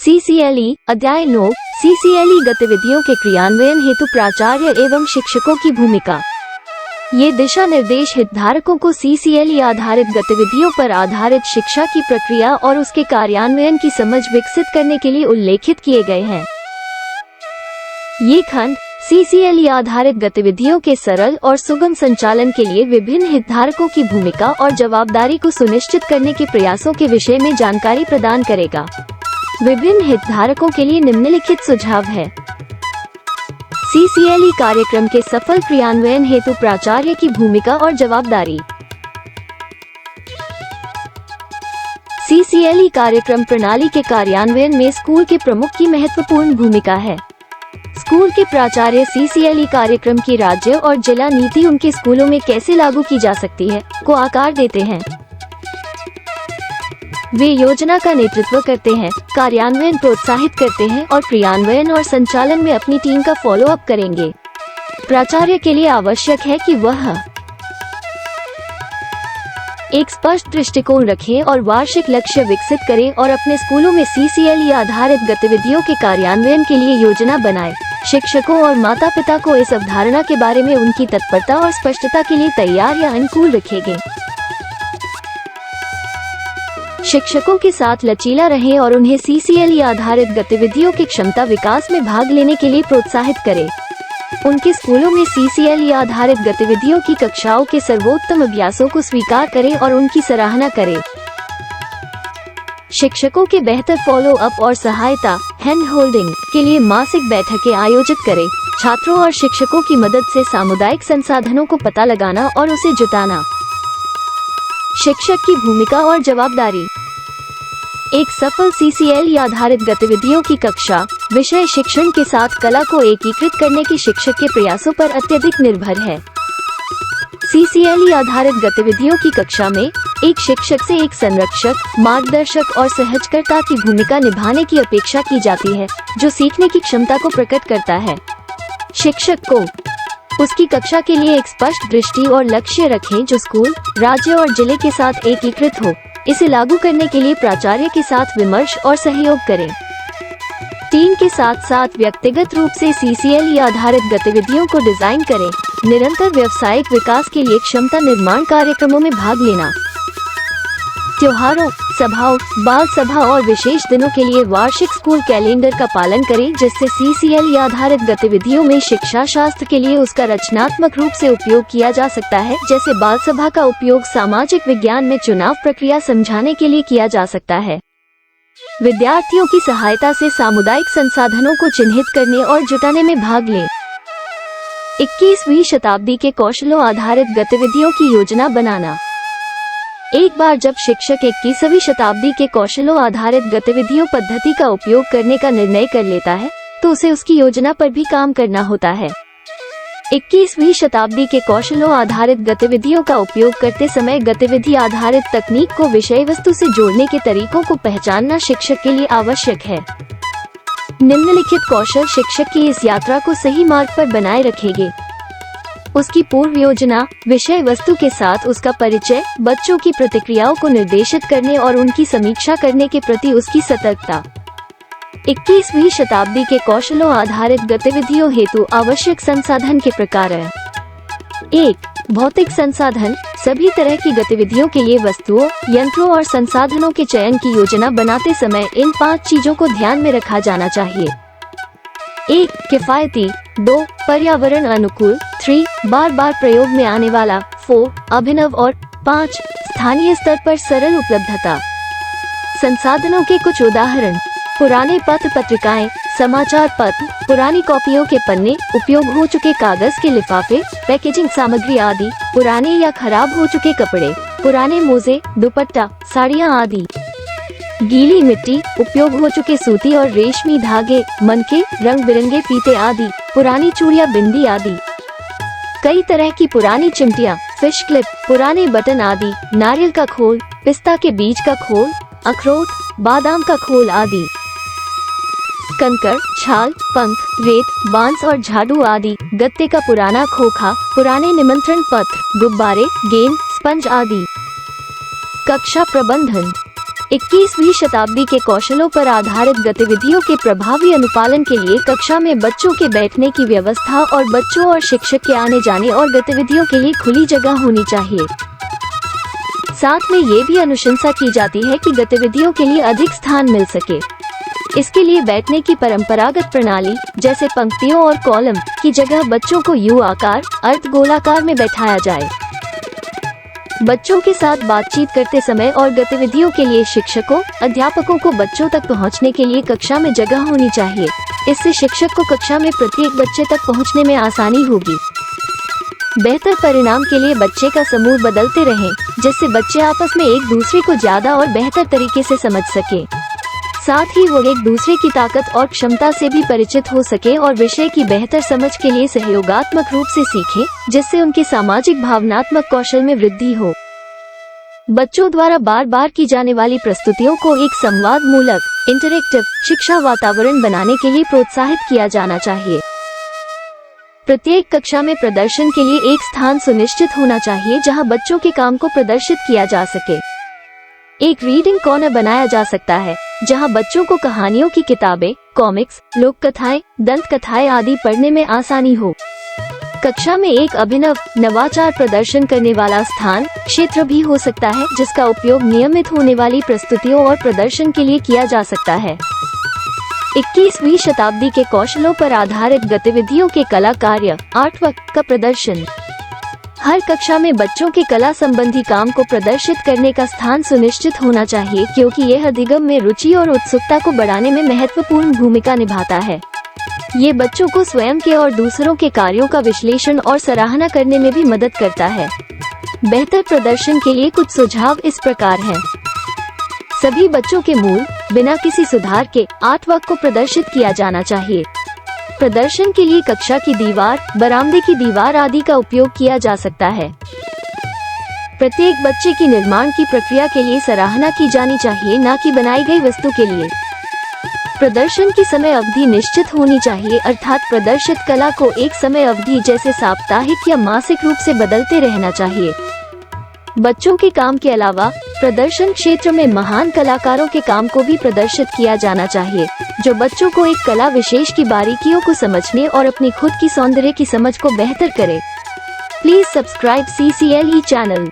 CCLE अध्याय 9 CCLE गतिविधियों के क्रियान्वयन हेतु प्राचार्य एवं शिक्षकों की भूमिका। ये दिशा निर्देश हितधारकों को CCLE आधारित गतिविधियों पर आधारित शिक्षा की प्रक्रिया और उसके कार्यान्वयन की समझ विकसित करने के लिए उल्लेखित किए गए हैं। ये खंड CCLE आधारित गतिविधियों के सरल और सुगम संचालन के लिए विभिन्न हितधारकों की भूमिका और जवाबदारी को सुनिश्चित करने के प्रयासों के विषय में जानकारी प्रदान करेगा। विभिन्न हितधारकों के लिए निम्नलिखित सुझाव है। CCLE कार्यक्रम के सफल क्रियान्वयन हेतु प्राचार्य की भूमिका और जवाबदारी। CCLE कार्यक्रम प्रणाली के कार्यान्वयन में स्कूल के प्रमुख की महत्वपूर्ण भूमिका है। स्कूल के प्राचार्य CCLE कार्यक्रम की राज्य और जिला नीति उनके स्कूलों में कैसे लागू की जा सकती है को आकार देते हैं। वे योजना का नेतृत्व करते हैं, कार्यान्वयन प्रोत्साहित करते हैं और क्रियान्वयन और संचालन में अपनी टीम का फॉलो अप करेंगे। प्राचार्य के लिए आवश्यक है कि वह एक स्पष्ट दृष्टिकोण रखें और वार्षिक लक्ष्य विकसित करें और अपने स्कूलों में CCLE आधारित गतिविधियों के कार्यान्वयन के लिए योजना बनाएं। शिक्षकों और माता पिता को इस अवधारणा के बारे में उनकी तत्परता और स्पष्टता के लिए तैयार या अनुकूल रखेंगे। शिक्षकों के साथ लचीला रहें और उन्हें CCLE आधारित गतिविधियों की क्षमता विकास में भाग लेने के लिए प्रोत्साहित करें। उनके स्कूलों में CCLE आधारित गतिविधियों की कक्षाओं के सर्वोत्तम अभ्यासों को स्वीकार करें और उनकी सराहना करें। शिक्षकों के बेहतर फॉलो अप और सहायता हैंड होल्डिंग के लिए मासिक बैठकें आयोजित करें। छात्रों और शिक्षकों की मदद से सामुदायिक संसाधनों को पता लगाना और उसे जुटाना। शिक्षक की भूमिका और जवाबदारी। एक सफल CCLE आधारित गतिविधियों की कक्षा विषय शिक्षण के साथ कला को एकीकृत करने के शिक्षक के प्रयासों पर अत्यधिक निर्भर है। CCLE आधारित गतिविधियों की कक्षा में एक शिक्षक से एक संरक्षक, मार्गदर्शक और सहजकर्ता की भूमिका निभाने की अपेक्षा की जाती है, जो सीखने की क्षमता को प्रकट करता है। शिक्षक को उसकी कक्षा के लिए एक स्पष्ट दृष्टि और लक्ष्य रखें जो स्कूल, राज्य और जिले के साथ एकीकृत हो। इसे लागू करने के लिए प्राचार्य के साथ विमर्श और सहयोग करें। टीम के साथ साथ व्यक्तिगत रूप से CCLE आधारित गतिविधियों को डिजाइन करें। निरंतर व्यावसायिक विकास के लिए क्षमता निर्माण कार्यक्रमों में भाग लेना। त्योहारों, सभाओं, बाल सभा और विशेष दिनों के लिए वार्षिक स्कूल कैलेंडर का पालन करें, जिससे CCLE आधारित गतिविधियों में शिक्षा शास्त्र के लिए उसका रचनात्मक रूप से उपयोग किया जा सकता है। जैसे बाल सभा का उपयोग सामाजिक विज्ञान में चुनाव प्रक्रिया समझाने के लिए किया जा सकता है। विद्यार्थियों की सहायता से सामुदायिक संसाधनों को चिन्हित करने और जुटाने में भाग लें। 21वीं शताब्दी के कौशलों आधारित गतिविधियों की योजना बनाना। एक बार जब शिक्षक 21वीं शताब्दी के कौशलों आधारित गतिविधियों पद्धति का उपयोग करने का निर्णय कर लेता है, तो उसे उसकी योजना पर भी काम करना होता है। 21वीं शताब्दी के कौशलों आधारित गतिविधियों का उपयोग करते समय गतिविधि आधारित तकनीक को विषय वस्तु से जोड़ने के तरीकों को पहचानना शिक्षक के लिए आवश्यक है। निम्नलिखित कौशल शिक्षक की इस यात्रा को सही मार्ग पर बनाए रखेंगे। उसकी पूर्व योजना, विषय वस्तु के साथ उसका परिचय, बच्चों की प्रतिक्रियाओं को निर्देशित करने और उनकी समीक्षा करने के प्रति उसकी सतर्कता। 21वीं शताब्दी के कौशलों आधारित गतिविधियों हेतु आवश्यक संसाधन के प्रकार हैं। 1. भौतिक संसाधन। सभी तरह की गतिविधियों के लिए वस्तुओं, यंत्रों और संसाधनों के चयन की योजना बनाते समय इन 5 चीजों को ध्यान में रखा जाना चाहिए। 1. किफायती। 2. पर्यावरण अनुकूल। 3. बार बार प्रयोग में आने वाला। 4. अभिनव और 5. स्थानीय स्तर पर सरल उपलब्धता। संसाधनों के कुछ उदाहरण: पुराने पत्र पत्रिकाएं, समाचार पत्र, पुरानी कॉपियों के पन्ने, उपयोग हो चुके कागज के लिफाफे, पैकेजिंग सामग्री आदि, पुराने या खराब हो चुके कपड़े, पुराने मोजे, दुपट्टा, साड़ियाँ आदि। गीली मिट्टी, उपयोग हो चुके सूती और रेशमी धागे, मनके, रंग बिरंगे फीते आदि, पुरानी चूड़ियाँ, बिंदी आदि। कई तरह की पुरानी चिमटियाँ, फिश क्लिप, पुराने बटन आदि, नारियल का खोल, पिस्ता के बीज का खोल, अखरोट, बादाम का खोल आदि। कंकर, छाल, पंख, रेत, बांस और झाड़ू आदि, गत्ते का पुराना खोखा, पुराने निमंत्रण पत्र, गुब्बारे, गेंद, स्पंज आदि। कक्षा प्रबंधन। 21वीं शताब्दी के कौशलों पर आधारित गतिविधियों के प्रभावी अनुपालन के लिए कक्षा में बच्चों के बैठने की व्यवस्था और बच्चों और शिक्षक के आने जाने और गतिविधियों के लिए खुली जगह होनी चाहिए। साथ में ये भी अनुशंसा की जाती है कि गतिविधियों के लिए अधिक स्थान मिल सके। इसके लिए बैठने की परंपरागत प्रणाली जैसे पंक्तियों और कॉलम की जगह बच्चों को यू आकार अर्धगोलाकार में बैठाया जाए। बच्चों के साथ बातचीत करते समय और गतिविधियों के लिए शिक्षकों अध्यापकों को बच्चों तक पहुंचने के लिए कक्षा में जगह होनी चाहिए। इससे शिक्षक को कक्षा में प्रत्येक बच्चे तक पहुंचने में आसानी होगी। बेहतर परिणाम के लिए बच्चे का समूह बदलते रहें, जिससे बच्चे आपस में एक दूसरे को ज्यादा और बेहतर तरीके से समझ सके। साथ ही वो एक दूसरे की ताकत और क्षमता से भी परिचित हो सके और विषय की बेहतर समझ के लिए सहयोगात्मक रूप से सीखें, जिससे उनके सामाजिक भावनात्मक कौशल में वृद्धि हो। बच्चों द्वारा बार बार की जाने वाली प्रस्तुतियों को एक संवाद मूलक इंटरेक्टिव शिक्षा वातावरण बनाने के लिए प्रोत्साहित किया जाना चाहिए। प्रत्येक कक्षा में प्रदर्शन के लिए एक स्थान सुनिश्चित होना चाहिए जहां बच्चों के काम को प्रदर्शित किया जा सके। एक रीडिंग कॉर्नर बनाया जा सकता है जहां बच्चों को कहानियों की किताबें, कॉमिक्स, लोक कथाएं, दंत कथाएं आदि पढ़ने में आसानी हो। कक्षा में एक अभिनव नवाचार प्रदर्शन करने वाला स्थान क्षेत्र भी हो सकता है, जिसका उपयोग नियमित होने वाली प्रस्तुतियों और प्रदर्शन के लिए किया जा सकता है। 21वीं शताब्दी के कौशलों पर आधारित गतिविधियों के कला कार्य आर्टवर्क का प्रदर्शन। हर कक्षा में बच्चों के कला संबंधी काम को प्रदर्शित करने का स्थान सुनिश्चित होना चाहिए, क्योंकि यह अधिगम में रुचि और उत्सुकता को बढ़ाने में महत्वपूर्ण भूमिका निभाता है। ये बच्चों को स्वयं के और दूसरों के कार्यों का विश्लेषण और सराहना करने में भी मदद करता है। बेहतर प्रदर्शन के लिए कुछ सुझाव इस प्रकार हैं। सभी बच्चों के मूल बिना किसी सुधार के आर्टवर्क को प्रदर्शित किया जाना चाहिए। प्रदर्शन के लिए कक्षा की दीवार, बरामदे की दीवार आदि का उपयोग किया जा सकता है। प्रत्येक बच्चे की निर्माण की प्रक्रिया के लिए सराहना की जानी चाहिए, न कि बनाई गई वस्तु के लिए। प्रदर्शन की समय अवधि निश्चित होनी चाहिए, अर्थात प्रदर्शित कला को एक समय अवधि जैसे साप्ताहिक या मासिक रूप से बदलते रहना चाहिए। बच्चों के काम के अलावा प्रदर्शन क्षेत्र में महान कलाकारों के काम को भी प्रदर्शित किया जाना चाहिए, जो बच्चों को एक कला विशेष की बारीकियों को समझने और अपनी खुद की सौंदर्य की समझ को बेहतर करे। Please subscribe CCLE channel.